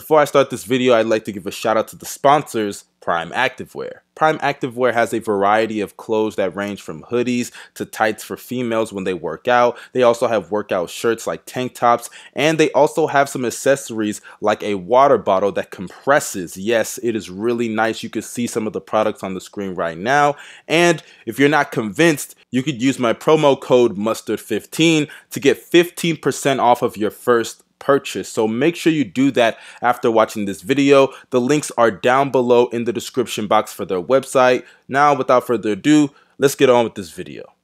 Before I start this video, I'd like to give a shout out to the sponsors, Prime Activewear. Prime Activewear has a variety of clothes that range from hoodies to tights for females when they work out. They also have workout shirts like tank tops, and they also have some accessories like a water bottle that compresses. Yes, it is really nice. You can see some of the products on the screen right now. And if you're not convinced, you could use my promo code MUSTARD15 to get 15% off of your first purchase. So make sure you do that after watching this video. The links are down below in the description box for their website. Now, without further ado, let's get on with this video.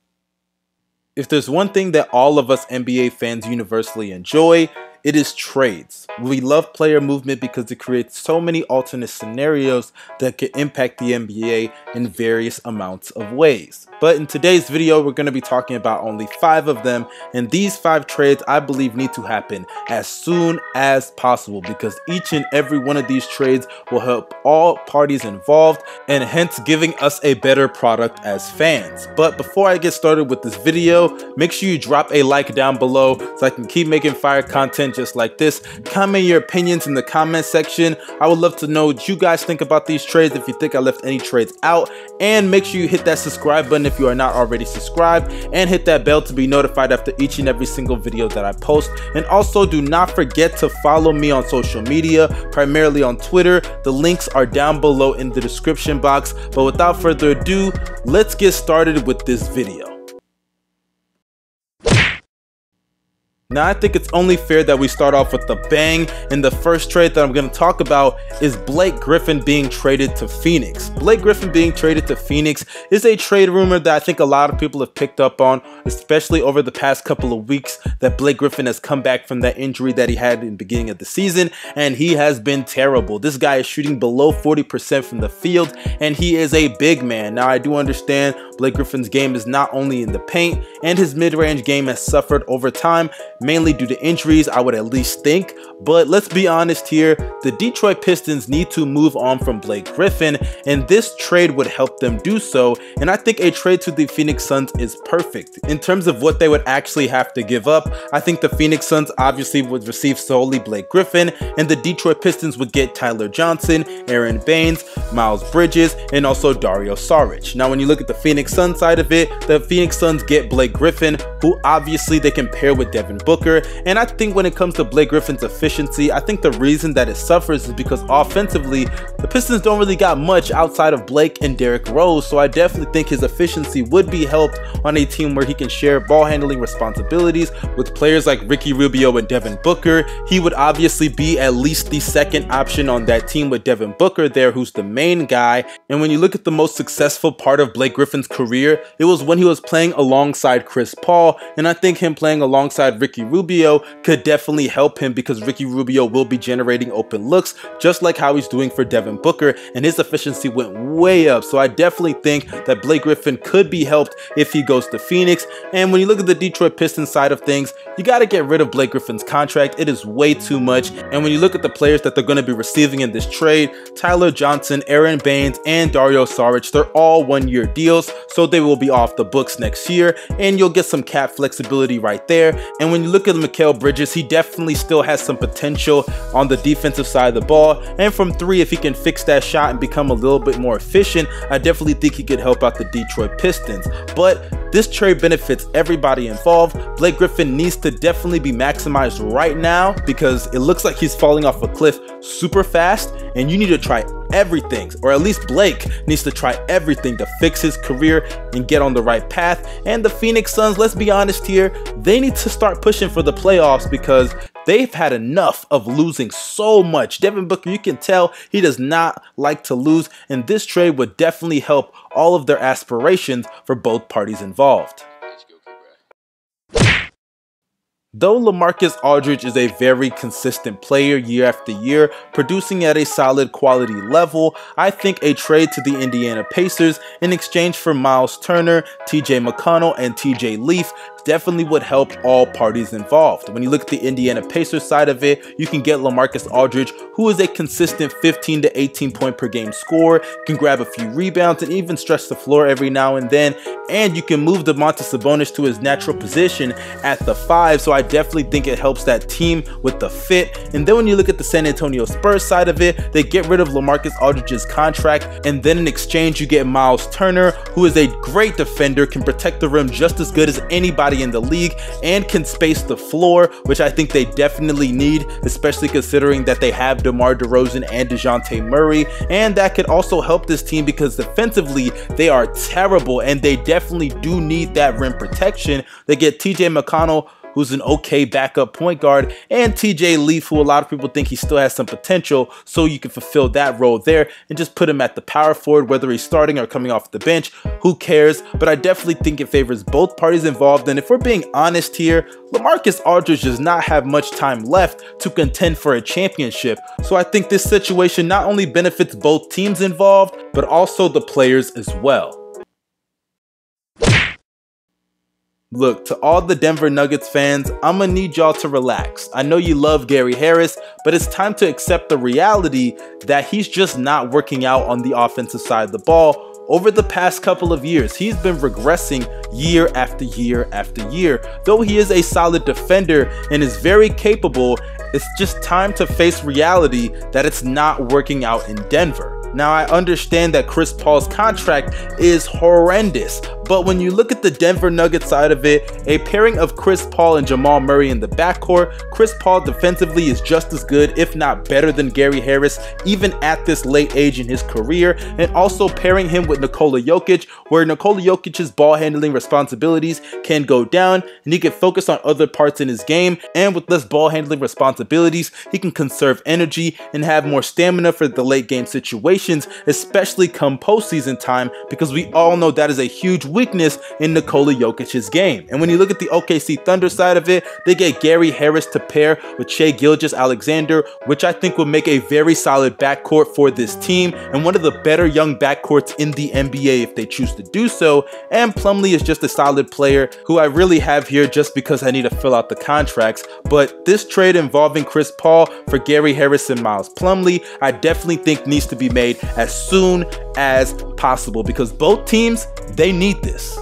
If there's one thing that all of us NBA fans universally enjoy, it is trades. We love player movement because it creates so many alternate scenarios that can impact the NBA in various amounts of ways. But in today's video, we're going to be talking about only 5 of them, and these 5 trades I believe need to happen as soon as possible because each and every one of these trades will help all parties involved and hence giving us a better product as fans. But before I get started with this video, make sure you drop a like down below so I can keep making fire content just like this. Comment your opinions in the comment section. I would love to know what you guys think about these trades, if you think I left any trades out, and make sure you hit that subscribe button if you are not already subscribed, and hit that bell to be notified after each and every single video that I post. And also do not forget to follow me on social media, primarily on Twitter. The links are down below in the description box. But without further ado, let's get started with this video. Now, I think it's only fair that we start off with the bang, and the first trade that I'm going to talk about is Blake Griffin being traded to Phoenix. Blake Griffin being traded to Phoenix is a trade rumor that I think a lot of people have picked up on, especially over the past couple of weeks, that Blake Griffin has come back from that injury that he had in the beginning of the season, and he has been terrible. This guy is shooting below 40% from the field, and he is a big man. Now, I do understand Blake Griffin's game is not only in the paint, and his mid-range game has suffered over time, mainly due to injuries, I would at least think. But let's be honest here, the Detroit Pistons need to move on from Blake Griffin, and this trade would help them do so. And I think a trade to the Phoenix Suns is perfect. In terms of what they would actually have to give up, I think the Phoenix Suns obviously would receive solely Blake Griffin, and the Detroit Pistons would get Tyler Johnson, Aaron Baines, Miles Bridges, and also Dario Saric. Now, when you look at the Phoenix Suns side of it, the Phoenix Suns get Blake Griffin, who obviously they can pair with Devin Booker. And I think when it comes to Blake Griffin's efficiency, I think the reason that it suffers is because offensively, the Pistons don't really got much outside of Blake and Derrick Rose. So I definitely think his efficiency would be helped on a team where he can share ball handling responsibilities with players like Ricky Rubio and Devin Booker. He would obviously be at least the second option on that team with Devin Booker there, who's the main guy. And when you look at the most successful part of Blake Griffin's career, it was when he was playing alongside Chris Paul. And I think him playing alongside Ricky Rubio could definitely help him because Ricky Rubio will be generating open looks just like how he's doing for Devin Booker, and his efficiency went way up. So I definitely think that Blake Griffin could be helped if he goes to Phoenix. And when you look at the Detroit Pistons side of things, you got to get rid of Blake Griffin's contract. It is way too much. And when you look at the players that they're going to be receiving in this trade, Tyler Johnson, Aaron Baines, and Dario Saric, they're all one-year deals, so they will be off the books next year, and you'll get some cap flexibility right there. And when you look at Mikal Bridges, he definitely still has some potential on the defensive side of the ball, and from 3, if he can fix that shot and become a little bit more efficient, I definitely think he could help out the Detroit Pistons. But this trade benefits everybody involved. Blake Griffin needs to definitely be maximized right now because it looks like he's falling off a cliff super fast, and you need to try everything, or at least Blake needs to try everything to fix his career and get on the right path. And the Phoenix Suns, let's be honest here, they need to start pushing for the playoffs because they've had enough of losing so much. Devin Booker, you can tell he does not like to lose, and this trade would definitely help all of their aspirations for both parties involved. Though LaMarcus Aldridge is a very consistent player year after year, producing at a solid quality level, I think a trade to the Indiana Pacers in exchange for Miles Turner, TJ McConnell, and TJ Leaf definitely would help all parties involved. When you look at the Indiana Pacers side of it, you can get LaMarcus Aldridge, who is a consistent 15 to 18 point per game scorer, can grab a few rebounds and even stretch the floor every now and then, and you can move Domantas Sabonis to his natural position at the 5. So I definitely think it helps that team with the fit. And then when you look at the San Antonio Spurs side of it, they get rid of LaMarcus Aldridge's contract, and then in exchange you get Miles Turner, who is a great defender, can protect the rim just as good as anybody in the league, and can space the floor, which I think they definitely need, especially considering that they have DeMar DeRozan and DeJounte Murray. And that could also help this team because defensively they are terrible, and they definitely do need that rim protection. They get TJ McConnell, who's an okay backup point guard, and TJ Leaf, who a lot of people think he still has some potential, so you can fulfill that role there and just put him at the power forward, whether he's starting or coming off the bench, who cares? But I definitely think it favors both parties involved. And if we're being honest here, LaMarcus Aldridge does not have much time left to contend for a championship, so I think this situation not only benefits both teams involved, but also the players as well. Look, to all the Denver Nuggets fans, I'm gonna need y'all to relax. I know you love Gary Harris, but it's time to accept the reality that he's just not working out on the offensive side of the ball. Over the past couple of years, he's been regressing year after year after year. Though he is a solid defender and is very capable, it's just time to face reality that it's not working out in Denver. Now, I understand that Chris Paul's contract is horrendous, but when you look at the Denver Nuggets side of it, a pairing of Chris Paul and Jamal Murray in the backcourt, Chris Paul defensively is just as good, if not better than Gary Harris, even at this late age in his career. And also pairing him with Nikola Jokic, where Nikola Jokic's ball handling responsibilities can go down and he can focus on other parts in his game. And with less ball handling responsibilities, he can conserve energy and have more stamina for the late game situations, especially come postseason time, because we all know that is a huge weakness in Nikola Jokic's game. And when you look at the OKC Thunder side of it, they get Gary Harris to pair with Shai Gilgeous-Alexander, which I think will make a very solid backcourt for this team and one of the better young backcourts in the NBA if they choose to do so. And Plumlee is just a solid player who I really have here just because I need to fill out the contracts. But this trade involving Chris Paul for Gary Harris and Miles Plumlee, I definitely think needs to be made as soon as possible because both teams, they need this.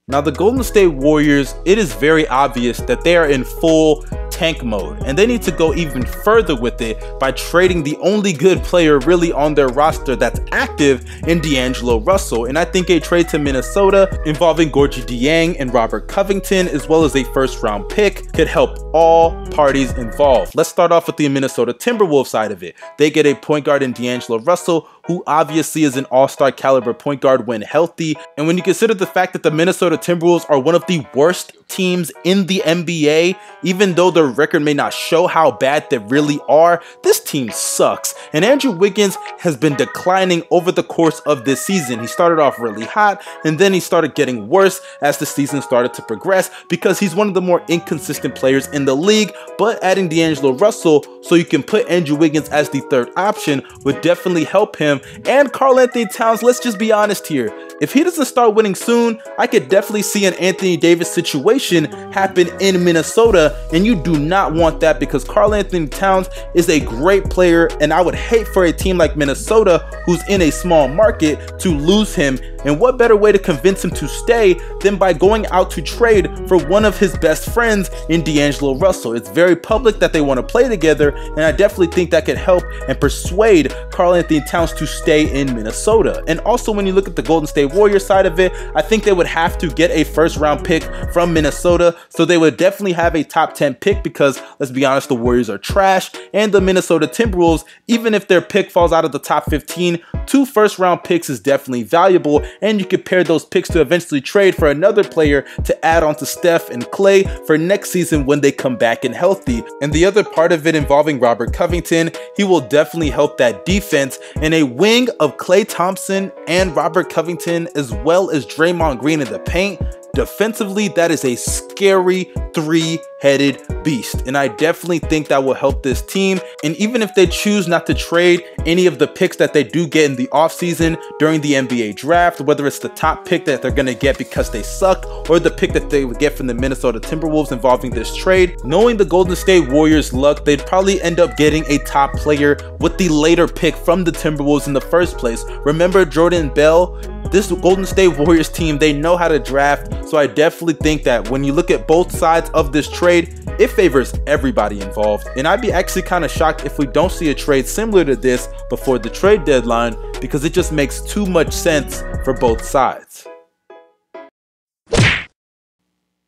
Now, the Golden State Warriors, it is very obvious that they are in full tank mode, and they need to go even further with it by trading the only good player really on their roster that's active in D'Angelo Russell. And I think a trade to Minnesota involving Gorgui Dieng and Robert Covington, as well as a first-round pick, could help all parties involved. Let's start off with the Minnesota Timberwolves side of it. They get a point guard in D'Angelo Russell, who obviously is an all-star caliber point guard when healthy. And when you consider the fact that the Minnesota Timberwolves are one of the worst teams in the NBA, even though their record may not show how bad they really are, this team sucks. And Andrew Wiggins has been declining over the course of this season. He started off really hot, and then he started getting worse as the season started to progress because he's one of the more inconsistent players in the league. But adding D'Angelo Russell so you can put Andrew Wiggins as the third option would definitely help him. And Karl-Anthony Towns, let's just be honest here. If he doesn't start winning soon, I could definitely see an Anthony Davis situation happen in Minnesota, and you do not want that because Karl-Anthony Towns is a great player, and I would hate for a team like Minnesota, who's in a small market, to lose him. And what better way to convince him to stay than by going out to trade for one of his best friends in D'Angelo Russell? It's very public that they want to play together, and I definitely think that could help and persuade Karl-Anthony Towns to stay in Minnesota. And also, when you look at the Golden State Warriors side of it, I think they would have to get a first-round pick from Minnesota, so they would definitely have a top 10 pick because, let's be honest, the Warriors are trash. And the Minnesota Timberwolves, even if their pick falls out of the top 15, 2 first-round picks is definitely valuable, and you could pair those picks to eventually trade for another player to add on to Steph and Clay for next season when they come back and healthy. And the other part of it involving Robert Covington, he will definitely help that defense, and a wing of Klay Thompson and Robert Covington as well as Draymond Green in the paint. Defensively, that is a scary three-headed beast, and I definitely think that will help this team. And even if they choose not to trade any of the picks that they do get in the offseason during the NBA draft, whether it's the top pick that they're going to get because they suck or the pick that they would get from the Minnesota Timberwolves involving this trade, knowing the Golden State Warriors' luck, they'd probably end up getting a top player with the later pick from the Timberwolves in the first place. Remember Jordan Bell? This Golden State Warriors team, they know how to draft, so I definitely think that when you look at both sides of this trade, it favors everybody involved. And I'd be actually kind of shocked if we don't see a trade similar to this before the trade deadline, because it just makes too much sense for both sides.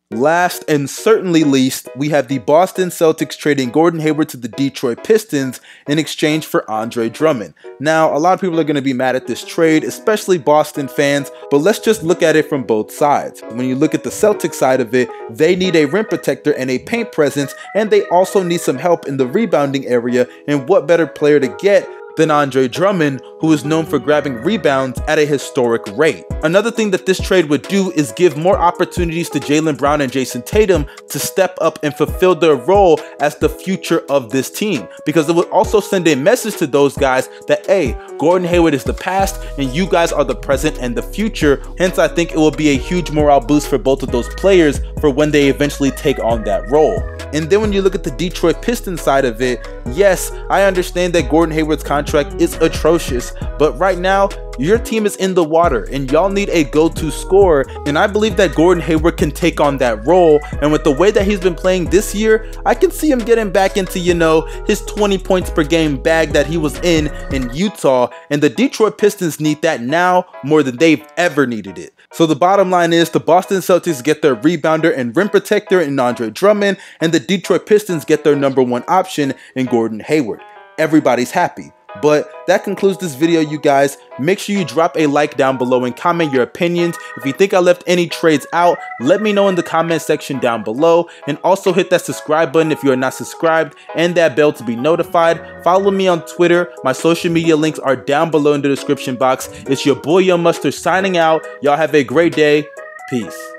Last and certainly least, we have the Boston Celtics trading Gordon Hayward to the Detroit Pistons in exchange for Andre Drummond. Now, a lot of people are going to be mad at this trade, especially Boston fans, but let's just look at it from both sides. When you look at the Celtics side of it, they need a rim protector and a paint presence, and they also need some help in the rebounding area, and what better player to get than Andre Drummond, who is known for grabbing rebounds at a historic rate. Another thing that this trade would do is give more opportunities to Jaylen Brown and Jason Tatum to step up and fulfill their role as the future of this team, because it would also send a message to those guys that, hey, Gordon Hayward is the past and you guys are the present and the future. Hence, I think it will be a huge morale boost for both of those players for when they eventually take on that role. And then when you look at the Detroit Pistons side of it, yes, I understand that Gordon Hayward's contract is atrocious, but right now, your team is in the water and y'all need a go-to scorer, and I believe that Gordon Hayward can take on that role. And with the way that he's been playing this year, I can see him getting back into, you know, his 20 points per game bag that he was in Utah, and the Detroit Pistons need that now more than they've ever needed it. So the bottom line is the Boston Celtics get their rebounder and rim protector in Andre Drummond, and the Detroit Pistons get their #1 option in Gordon Hayward. Everybody's happy. But that concludes this video, you guys. Make sure you drop a like down below and comment your opinions. If you think I left any trades out, let me know in the comment section down below. And also hit that subscribe button if you are not subscribed, and that bell to be notified. Follow me on Twitter. My social media links are down below in the description box. It's your boy Young Mustard signing out. Y'all have a great day. Peace.